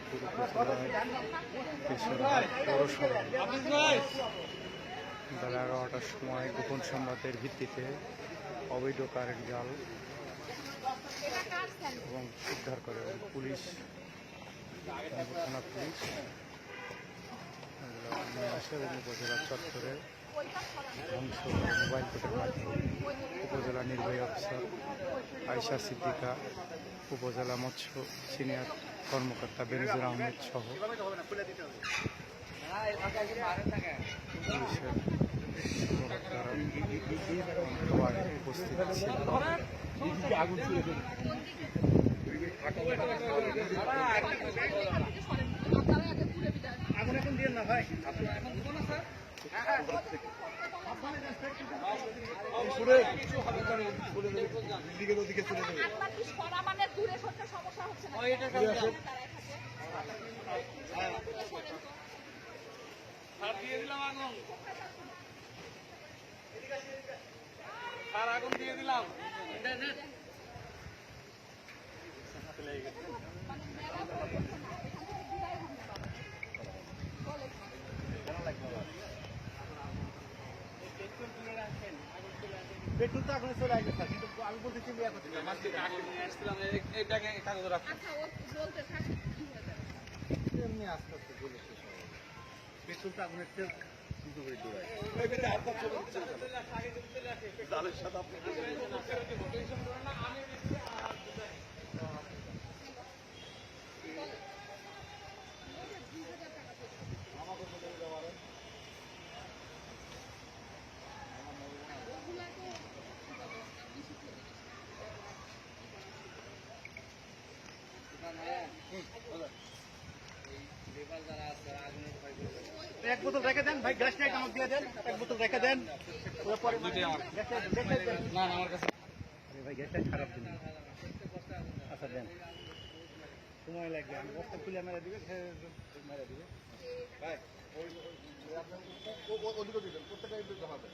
চাঁদপুর উপজেলার কেশরহাট পৌরসভা বেলা 11টার সময় গোপন সংবাদের ভিত্তিতে অবৈধ কারেন্ট জাল এবং উদ্ধার করে পুলিশ থানা পুলিশ নিয়ে আসে এবং উপজেলা চত্বরে ধ্বংস মোবাইল কোর্টের মাধ্যমে উপজেলা নির্বাহী অফিসার আয়শা সিদ্দিকা, উপজেলা মৎস্য সিনিয়র কর্মকর্তা বেনজির আহমেদ সহ পুলিশের কর্মকর্তারা উপস্থিত ছিলেন। আগুন এখন দিয়ে না ভাই আগুন দিয়ে দিলাম পেট্রোল তো এখন চলে আসবে স্যার, কিন্তু আমি বলতেছি এটাকে কাগজ রাখুন এমনি আস্তে আস্তে বলে শেষ হবে। পেট্রোল তো আগুনের তেল কিন্তু করে দৌড়ায় এক বোতল রেখে দেন ভাই, গ্যাসটা আমাকে দিয়ে দেন, এক বোতল রেখে দেন। না আমার কাছে ভাই গ্যাসটা খারাপ দিন। আচ্ছা দেন, সময় লাগবে, আমি বস্তা খুলে মেরে দিবে, মেরে দিবে ভাই ওই ওদিকে দিবেন, প্রত্যেকটা জমা দেন।